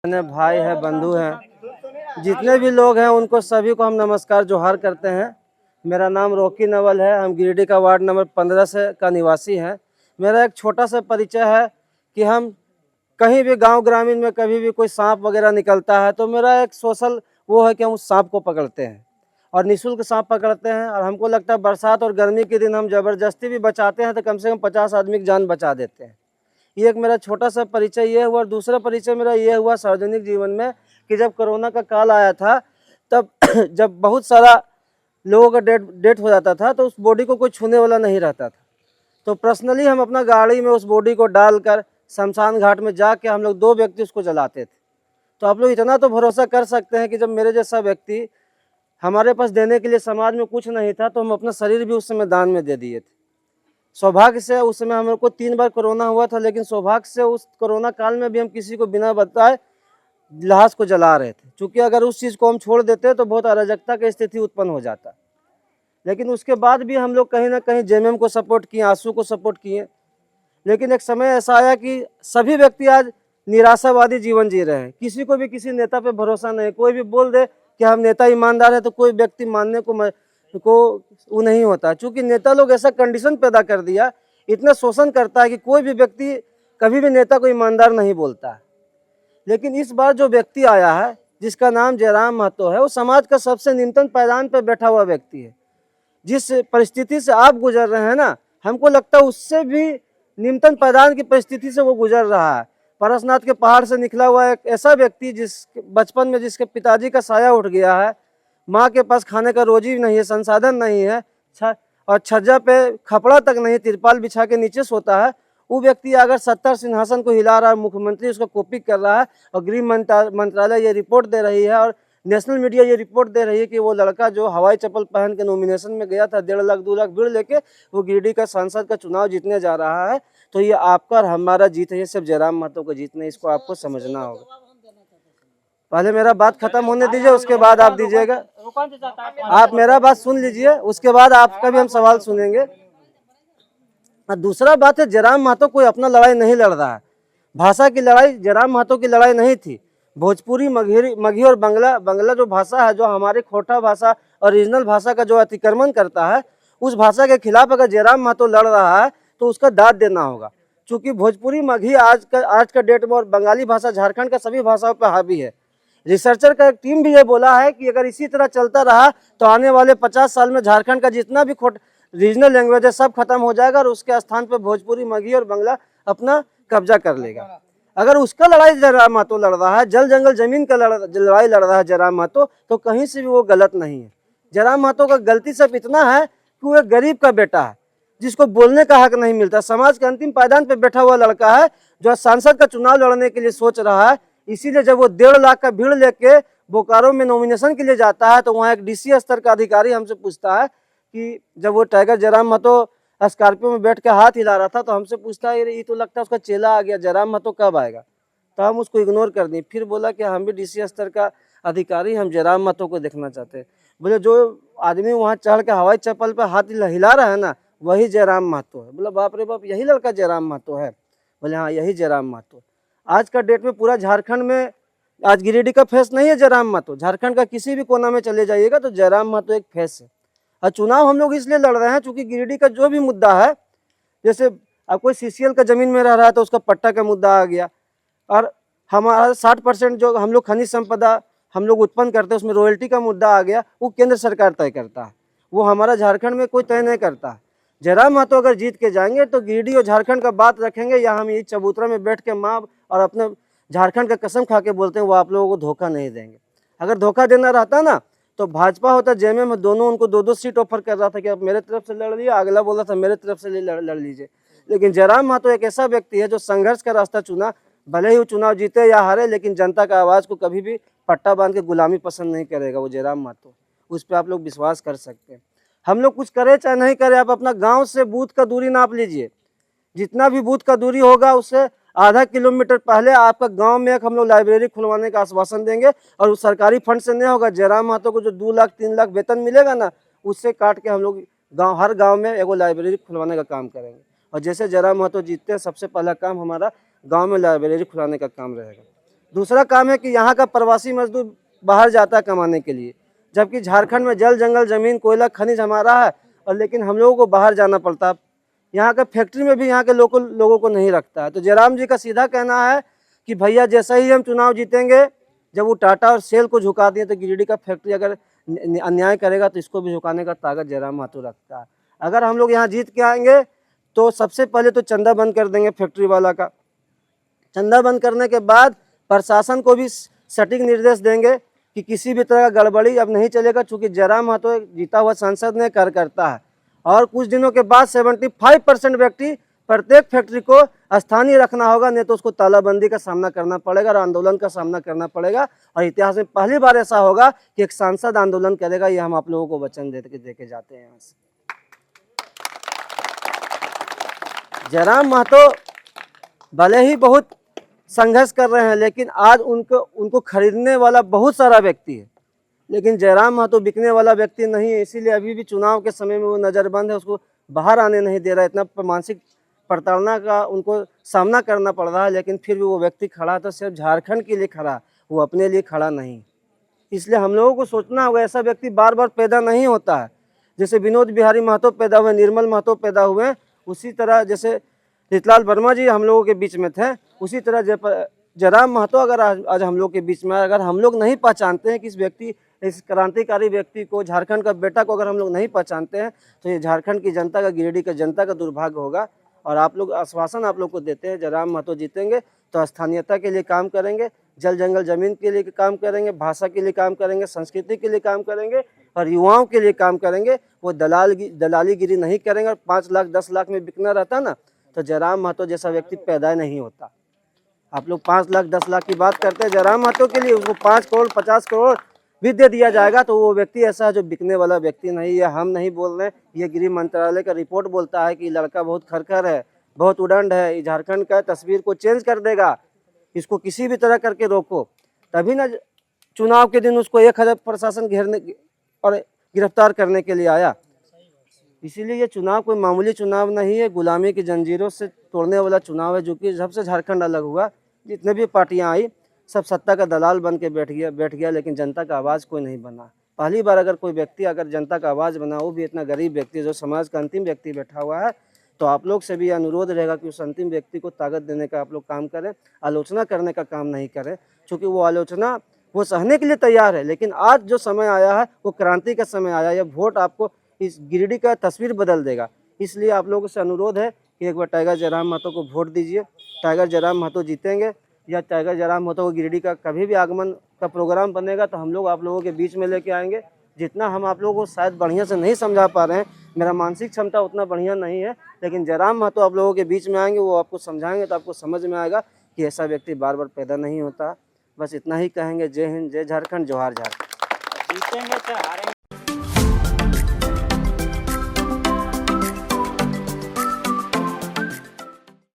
अपने भाई है, बंधु हैं, जितने भी लोग हैं उनको सभी को हम नमस्कार जोहार करते हैं। मेरा नाम रॉकी नवल है। हम गिरिडीह का वार्ड नंबर 15 से का निवासी हैं। मेरा एक छोटा सा परिचय है कि हम कहीं भी गांव ग्रामीण में कभी भी कोई सांप वगैरह निकलता है तो मेरा एक सोशल वो है कि हम उस सांप को पकड़ते हैं और निःशुल्क सांप पकड़ते हैं। और हमको लगता है बरसात और गर्मी के दिन हम ज़बरदस्ती भी बचाते हैं तो कम से कम 50 आदमी की जान बचा देते हैं। ये एक मेरा छोटा सा परिचय ये हुआ। और दूसरा परिचय मेरा ये हुआ सार्वजनिक जीवन में कि जब कोरोना का काल आया था तब जब बहुत सारा लोगों का डेथ हो जाता था तो उस बॉडी को कोई छूने वाला नहीं रहता था। तो पर्सनली हम अपना गाड़ी में उस बॉडी को डालकर शमशान घाट में जाके हम लोग 2 व्यक्ति उसको जलाते थे। तो आप लोग इतना तो भरोसा कर सकते हैं कि जब मेरे जैसा व्यक्ति, हमारे पास देने के लिए समाज में कुछ नहीं था तो हम अपना शरीर भी उस समय दान में दे दिए थे। सौभाग्य से उस समय हम लोग को 3 बार कोरोना हुआ था, लेकिन सौभाग्य से उस कोरोना काल में भी हम किसी को बिना बताए लाश को जला रहे थे। क्योंकि अगर उस चीज़ को हम छोड़ देते तो बहुत अराजकता की स्थिति उत्पन्न हो जाता। लेकिन उसके बाद भी हम लोग कहीं ना कहीं जेएमएम को सपोर्ट किए, आंसू को सपोर्ट किए। लेकिन एक समय ऐसा आया कि सभी व्यक्ति आज निराशावादी जीवन जी रहे हैं। किसी को भी किसी नेता पे भरोसा नहीं। कोई भी बोल दे कि हम नेता ईमानदार है तो कोई व्यक्ति मानने को वो नहीं होता। क्योंकि नेता लोग ऐसा कंडीशन पैदा कर दिया, इतना शोषण करता है कि कोई भी व्यक्ति कभी भी नेता को ईमानदार नहीं बोलता। लेकिन इस बार जो व्यक्ति आया है जिसका नाम जयराम महतो है, वो समाज का सबसे न्यूनतम पायदान पर बैठा हुआ व्यक्ति है। जिस परिस्थिति से आप गुजर रहे हैं ना, हमको लगता है उससे भी न्यूनतम पायदान की परिस्थिति से वो गुजर रहा है। पारसनाथ के पहाड़ से निकला हुआ एक ऐसा व्यक्ति जिस बचपन में जिसके पिताजी का साया उठ गया है, माँ के पास खाने का रोजी नहीं है, संसाधन नहीं है, और छज्जा पे खपड़ा तक नहीं, तिरपाल बिछा के नीचे सोता है। वो व्यक्ति अगर 70 सिंहासन को हिला रहा है, मुख्यमंत्री उसका कॉपी कर रहा है और गृह मंत्रालय ये रिपोर्ट दे रही है और नेशनल मीडिया ये रिपोर्ट दे रही है कि वो लड़का जो हवाई चप्पल पहन के नॉमिनेशन में गया था 1.5 लाख 2 लाख भीड़ लेके, वो गिरिडीह का सांसद का चुनाव जीतने जा रहा है। तो ये आपका और हमारा जीत है, ये सिर्फ जयराम महतो को जीतना है। इसको आपको समझना होगा। पहले मेरा बात खत्म होने दीजिए, उसके बाद आप दीजिएगा। आप मेरा बात सुन लीजिए, उसके बाद आपका भी हम सवाल सुनेंगे। दूसरा बात है, जयराम महतो कोई अपना लड़ाई नहीं लड़ रहा है। भाषा की लड़ाई जयराम महतो की लड़ाई नहीं थी। भोजपुरी, मगही और बंगला जो भाषा है, जो हमारी खोटा भाषा और रीजनल भाषा का जो अतिक्रमण करता है, उस भाषा के खिलाफ अगर जयराम महतो लड़ रहा है तो उसका दाद देना होगा। क्योंकि भोजपुरी, मगही आज का डेट में और बंगाली भाषा झारखंड का सभी भाषाओं पर हावी है। रिसर्चर का एक टीम भी ये बोला है कि अगर इसी तरह चलता रहा तो आने वाले 50 साल में झारखंड का जितना भी रीजनल लैंग्वेज है सब खत्म हो जाएगा और उसके स्थान पर भोजपुरी, मगही और बंगला अपना कब्जा कर लेगा। अगर उसका लड़ाई जयराम महतो लड़ रहा है, जल जंगल जमीन का लड़ाई लड़ रहा है जयराम महतो, तो कहीं से भी वो गलत नहीं है। जयराम महतो का गलती सिर्फ इतना है कि वो एक गरीब का बेटा है जिसको बोलने का हक नहीं मिलता। समाज के अंतिम पायदान पर बैठा हुआ लड़का है जो सांसद का चुनाव लड़ने के लिए सोच रहा है। इसीलिए जब वो 1.5 लाख का भीड़ लेके बोकारो में नॉमिनेशन के लिए जाता है तो वहाँ एक डीसी स्तर का अधिकारी हमसे पूछता है कि जब वो टाइगर जयराम महतो स्कॉर्पियो में बैठ के हाथ हिला रहा था तो हमसे पूछता है ये तो लगता है उसका चेला आ गया, जयराम महतो कब आएगा। तो हम उसको इग्नोर कर दिए। फिर बोला कि हम भी डीसी स्तर का अधिकारी, हम जयराम महतो को देखना चाहते हैं। बोले जो आदमी वहाँ चढ़ के हवाई चप्पल पर हाथ हिला रहा है ना, वही जयराम महतो है। बोला बाप रे बाप, यही लड़का जयराम महतो है? बोले हाँ, यही जयराम महतो। आज का डेट में पूरा झारखंड में आज गिरिडीह का फेस नहीं है जयराम महतो। झारखंड का किसी भी कोना में चले जाइएगा तो जयराम महतो एक फेस है। और चुनाव हम लोग इसलिए लड़ रहे हैं क्योंकि गिरिडीह का जो भी मुद्दा है, जैसे अब कोई सीसीएल का जमीन में रह रहा है तो उसका पट्टा का मुद्दा आ गया, और हमारा 60% जो हम लोग खनिज संपदा हम लोग उत्पन्न करते हैं उसमें रॉयल्टी का मुद्दा आ गया, वो केंद्र सरकार तय करता है। वो हमारा झारखंड में कोई तय नहीं करता है। जयराम महतो अगर जीत के जाएंगे तो गिरिडीह और झारखंड का बात रखेंगे, या हम ये चबूतरा में बैठ के माँ और अपने झारखंड का कसम खा के बोलते हैं वो आप लोगों को धोखा नहीं देंगे। अगर धोखा देना रहता ना तो भाजपा होता, जेएमएम में दोनों उनको 2-2 सीट ऑफर कर रहा था कि आप मेरे तरफ से लड़ लिया, अगला बोल रहा था मेरे तरफ से लड़ लीजिए। लेकिन जयराम महतो एक ऐसा व्यक्ति है जो संघर्ष का रास्ता चुना। भले ही वो चुनाव जीते या हारे, लेकिन जनता का आवाज़ को कभी भी पट्टा बांध के गुलामी पसंद नहीं करेगा वो जयराम महतो। उस पर आप लोग विश्वास कर सकते हैं। हम लोग कुछ करें चाहे नहीं करें, आप अपना गाँव से बूथ का दूरी नाप लीजिए। जितना भी बूथ का दूरी होगा उससे आधा किलोमीटर पहले आपका गांव में एक हम लोग लाइब्रेरी खुलवाने का आश्वासन देंगे, और उस सरकारी फंड से नहीं होगा। जयराम महतो को जो 2 लाख 3 लाख वेतन मिलेगा ना, उससे काट के हम लोग हर गांव में एगो लाइब्रेरी खुलवाने का काम करेंगे। और जैसे जयराम महतो जीतते हैं, सबसे पहला काम हमारा गांव में लाइब्रेरी खुलाने का काम रहेगा। दूसरा काम है कि यहाँ का प्रवासी मजदूर बाहर जाता है कमाने के लिए, जबकि झारखंड में जल जंगल जमीन कोयला खनिज हमारा है, और लेकिन हम लोगों को बाहर जाना पड़ता है। यहाँ का फैक्ट्री में भी यहाँ के लोगों को नहीं रखता है। तो जयराम जी का सीधा कहना है कि भैया जैसा ही हम चुनाव जीतेंगे, जब वो टाटा और सेल को झुका दिए तो गिरिडीह का फैक्ट्री अगर अन्याय करेगा तो इसको भी झुकाने का ताकत जयराम महतो रखता है। अगर हम लोग यहाँ जीत के आएंगे तो सबसे पहले तो चंदा बंद कर देंगे फैक्ट्री वाला का। चंदा बंद करने के बाद प्रशासन को भी सटीक निर्देश देंगे कि किसी भी तरह का गड़बड़ी अब नहीं चलेगा, चूँकि जयराम महतो जीता हुआ सांसद ने कार्यकर्ता है। और कुछ दिनों के बाद 75% व्यक्ति प्रत्येक फैक्ट्री को स्थानीय रखना होगा, नहीं तो उसको तालाबंदी का सामना करना पड़ेगा और आंदोलन का सामना करना पड़ेगा। और इतिहास में पहली बार ऐसा होगा कि एक सांसद आंदोलन करेगा। ये हम आप लोगों को वचन दे के जाते हैं यहाँ से। जयराम महतो भले ही बहुत संघर्ष कर रहे हैं, लेकिन आज उनको खरीदने वाला बहुत सारा व्यक्ति है, लेकिन जयराम महतो बिकने वाला व्यक्ति नहीं है। इसीलिए अभी भी चुनाव के समय में वो नज़रबंद है, उसको बाहर आने नहीं दे रहा है। इतना मानसिक प्रताड़ना का उनको सामना करना पड़ रहा है, लेकिन फिर भी वो व्यक्ति खड़ा तो सिर्फ झारखंड के लिए खड़ा, वो अपने लिए खड़ा नहीं। इसलिए हम लोगों को सोचना होगा, ऐसा व्यक्ति बार बार पैदा नहीं होता है। जैसे विनोद बिहारी महतो पैदा हुए, निर्मल महतो पैदा हुए, उसी तरह जैसे रीतलाल वर्मा जी हम लोगों के बीच में थे, उसी तरह जयराम महतो अगर आज हम लोग के बीच में, अगर हम लोग नहीं पहचानते हैं कि इस क्रांतिकारी व्यक्ति को, झारखंड का बेटा को अगर हम लोग नहीं पहचानते हैं, तो ये झारखंड की जनता का, गिरिडीह की जनता का दुर्भाग्य होगा। और आप लोग आश्वासन आप लोग को देते हैं, जयराम महतो जीतेंगे तो स्थानीयता के लिए काम करेंगे, जल जंगल जमीन के लिए काम करेंगे, भाषा के लिए काम करेंगे, संस्कृति के लिए काम करेंगे और युवाओं के लिए काम करेंगे। वो दलालीगिरी नहीं करेंगे। और 5 लाख 10 लाख में बिकना रहता ना, तो जयराम महतो जैसा व्यक्ति पैदा नहीं होता। आप लोग 5 लाख 10 लाख की बात करते हैं, जयराम महतो के लिए उसको 5 करोड़ 50 करोड़ भी दे दिया जाएगा तो वो व्यक्ति ऐसा है जो बिकने वाला व्यक्ति नहीं है। हम नहीं बोल रहे हैं, ये गृह मंत्रालय का रिपोर्ट बोलता है कि लड़का बहुत खरखर है, बहुत उदंड है, ये झारखंड का तस्वीर को चेंज कर देगा, इसको किसी भी तरह करके रोको। तभी ना चुनाव के दिन उसको 1000 प्रशासन घेरने और गिरफ्तार करने के लिए आया। इसीलिए ये चुनाव कोई मामूली चुनाव नहीं है, गुलामी की जंजीरों से तोड़ने वाला चुनाव है। जो कि जब से झारखंड अलग हुआ, जितने भी पार्टियां आई, सब सत्ता का दलाल बन के बैठ गया, लेकिन जनता का आवाज़ कोई नहीं बना। पहली बार अगर कोई व्यक्ति अगर जनता का आवाज़ बना, वो भी इतना गरीब व्यक्ति जो समाज का अंतिम व्यक्ति बैठा हुआ है, तो आप लोग से भी अनुरोध रहेगा कि उस अंतिम व्यक्ति को ताकत देने का आप लोग काम करें, आलोचना करने का काम नहीं करें। क्योंकि वो आलोचना वो सहने के लिए तैयार है, लेकिन आज जो समय आया है वो क्रांति का समय आया है। यह वोट आपको इस गिरिडीह का तस्वीर बदल देगा। इसलिए आप लोगों से अनुरोध है कि एक बार टाइगर जयराम महतो को वोट दीजिए। टाइगर जयराम महतो जीतेंगे, या टाइगर जयराम महतो को गिरिडीह का कभी भी आगमन का प्रोग्राम बनेगा तो हम लोग आप लोगों के बीच में लेके आएंगे। जितना हम आप लोगों को शायद बढ़िया से नहीं समझा पा रहे हैं, मेरा मानसिक क्षमता उतना बढ़िया नहीं है, लेकिन जयराम महतो आप लोगों के बीच में आएंगे, वो आपको समझाएंगे तो आपको समझ में आएगा कि ऐसा व्यक्ति बार बार पैदा नहीं होता। बस इतना ही कहेंगे। जय हिंद, जय झारखंड, जोहार झारखंड।